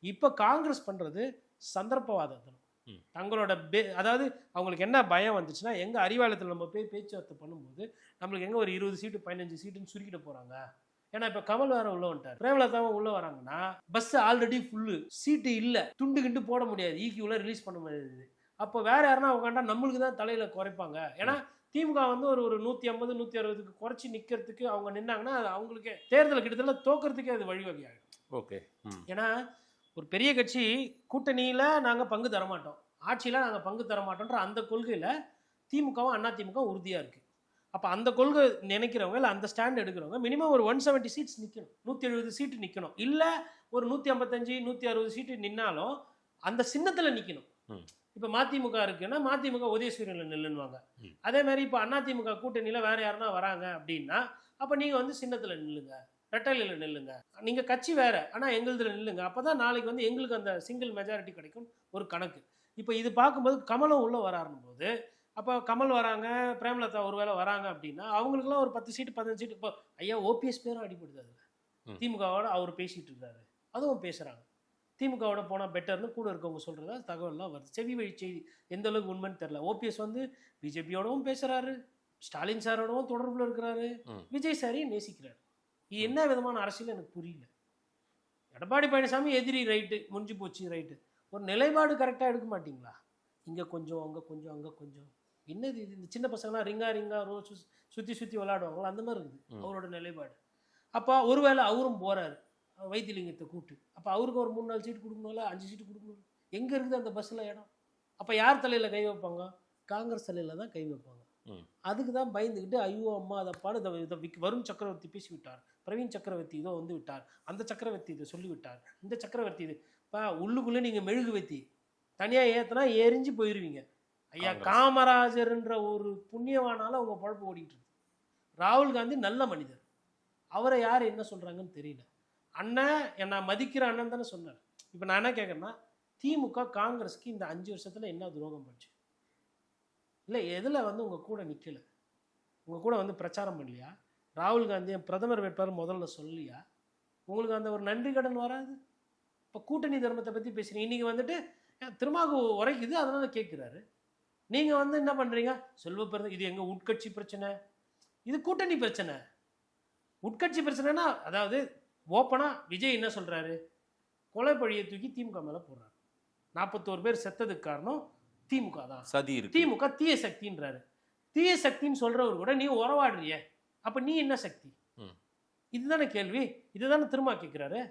இப்போ காங்கிரஸ் பண்ணுறது சந்தர்ப்பவாதத்தனம். தங்களோட அதாவது அவங்களுக்கு என்ன பயம் வந்துச்சுன்னா, எங்கள் அறிவாலயத்தில் நம்ம போய் பேச்சுவார்த்தை பண்ணும்போது நம்மளுக்கு எங்கே ஒரு 20 சீட்டு 15 சீட்டுன்னு சுருக்கிட்டு போகிறாங்க. ஏன்னா இப்போ கமல் வேற உள்ள வந்துட்டார், பிரேமலதாவும் உள்ள வராங்கன்னா பஸ் ஆல்ரெடி ஃபுல்லு, சீட்டு இல்லை, துண்டு கிண்டு போட முடியாது, ஈக்கியூல ரிலீஸ் பண்ண முடியாது. அப்போ வேற யாருன்னா உட்காண்டா நம்மளுக்கு தான் தலையில் குறைப்பாங்க. ஏன்னா திமுக வந்து ஒரு 150 160க்கு குறைச்சி நிற்கிறதுக்கு அவங்க நின்னாங்கன்னா அது அவங்களுக்கே தேர்தல் கிட்டத்தட்ட தோக்கிறதுக்கே அது வழிவகையாகும். ஓகே. ஏன்னா ஒரு பெரிய கட்சி கூட்டணியில் நாங்கள் பங்கு தரமாட்டோம், ஆட்சியில் நாங்கள் பங்கு தரமாட்டோன்ற அந்த கொள்கையில் திமுகவும் அண்ணா திமுக உறுதியாக இருக்குது. அப்போ அந்த கொள்கை நினைக்கிறவங்க இல்லை அந்த ஸ்டாண்ட் எடுக்கிறவங்க மினிமம் ஒரு 170 சீட்ஸ் நிற்கணும், 170 சீட்டு நிற்கணும். இல்லை ஒரு 155 160 சீட்டு நின்னாலும் அந்த சின்னத்தில் நிற்கணும். இப்போ மதிமுக இருக்குன்னா மதிமுக உதயசூரியனில் நில்லுன்னுவாங்க. அதே மாதிரி இப்போ அதிமுக கூட்டணியில் வேறு யாருன்னா வராங்க அப்படின்னா அப்போ நீங்கள் வந்து சின்னத்தில் நில்லுங்க, ரெட்டையில நில்லுங்க, நீங்கள் கட்சி வேறு ஆனால் எங்களுதில் நில்லுங்க. அப்போ தான் நாளைக்கு வந்து எங்களுக்கு அந்த சிங்கிள் மெஜாரிட்டி கிடைக்கும் ஒரு கணக்கு. இப்போ இது பார்க்கும்போது கமலும் உள்ளே வராருன்னு போது அப்போ கமல் வராங்க, பிரேமலதா ஒரு வேளை வராங்க அப்படின்னா அவங்களுக்குலாம் ஒரு 10 சீட்டு 15 சீட்டு. இப்போ ஐயா ஓபிஎஸ் பேரும் அடிபடுது அதில். திமுகவோட அவர் பேசிகிட்டு இருக்காரு, அதுவும் பேசுகிறாங்க. திமுகவோட போனால் பெட்டர்னு கூட இருக்கவங்க சொல்கிறதா தகவல்லாம் வருது. செவி வழி செய்தி எந்த அளவுக்கு உண்மைன்னு தெரில. ஓபிஎஸ் வந்து பிஜேபியோடவும் பேசுகிறாரு, ஸ்டாலின் சாரோடவும் தொடர்பில் இருக்கிறாரு, விஜய் சாரையும் நேசிக்கிறாரு. இது என்ன விதமான அரசியல் எனக்கு புரியல. எடப்பாடி பழனிசாமி எதிரி ரைட்டு, முடிஞ்சு போச்சு ரைட்டு. ஒரு நிலைப்பாடு கரெக்டாக எடுக்க மாட்டிங்களா? இங்கே கொஞ்சம் அங்கே கொஞ்சம் அங்கே கொஞ்சம், என்னது இது? இந்த சின்ன பசங்களாம் ரிங்கா ரோஸ் சுற்றி சுற்றி விளையாடுவாங்களோ அந்த மாதிரி இருக்குது அவரோட நிலைப்பாடு. அப்போ ஒருவேளை அவரும் போகிறாரு வைத்திலிங்கத்தை கூப்பிட்டு, அப்போ அவருக்கு ஒரு 3-4 சீட்டு கொடுக்கணும்ல, 5 சீட்டு கொடுக்கணும். எங்கே இருக்குது அந்த பஸ்ஸில் இடம்? அப்போ யார் தலையில் கை வைப்பாங்க? காங்கிரஸ் தலையில் தான் கை வைப்பாங்க. அதுக்கு தான் பயந்துக்கிட்டு ஐயோ அம்மா அதப்பாடு இதை வருண் சக்கரவர்த்தி பேசி விட்டார், பிரவீன் சக்கரவர்த்தி இதோ வந்து விட்டார், அந்த சக்கரவர்த்தி இதை சொல்லி விட்டார், இந்த சக்கரவர்த்தி இது. இப்போ உள்ளுக்குள்ளே நீங்கள் மெழுகு வெத்தி தனியாக ஏற்றினா எரிஞ்சு போயிடுவீங்க. ஐயா காமராஜர்ன்ற ஒரு புண்ணியவானால அவங்க பழப்பு ஓடிட்டு இருக்கு. ராகுல் காந்தி நல்ல மனிதர், அவரை யார் என்ன சொல்கிறாங்கன்னு தெரியல. அண்ணன் என்ன மதிக்கிற அண்ணன் தானே சொன்னார். இப்போ நான் என்ன கேட்குறேன்னா, திமுக காங்கிரஸுக்கு இந்த 5 வருஷத்தில் என்ன துரோகம் பண்ணுச்சு? இல்லை எதில் வந்து உங்கள் கூட நிற்கலை, உங்கள் கூட வந்து பிரச்சாரம் பண்ணலையா? ராகுல் காந்தி பிரதமர் வேட்பாளர் முதல்ல சொல்லலையா? உங்களுக்கு அந்த ஒரு நன்றி கடன் வராது? இப்போ கூட்டணி தர்மத்தை பற்றி பேசுகிறீங்க. இன்றைக்கி வந்துட்டு திருமாகு உரைக்குது அதனால் கேட்குறாரு. நீங்கள் வந்து என்ன பண்ணுறீங்க? இது எங்கள் உட்கட்சி பிரச்சனை, இது கூட்டணி பிரச்சனை. உட்கட்சி பிரச்சனைனா அதாவது ஓப்பனாக விஜய் என்ன சொல்கிறாரு? கொலை பழியை தூக்கி திமுக மேலே போடுறாரு. 41 பேர் செத்ததுக்கு காரணம் திமுக தான், சதி இருக்கு, திமுக தீய சக்தின்றாரு. தீய சக்தின்னு சொல்கிறவர் கூட நீ உறவாடுறிய, அப்போ நீ என்ன சக்தி? இதுதானே கேள்வி. இதுதானே திரும்ப கேட்குறாரு.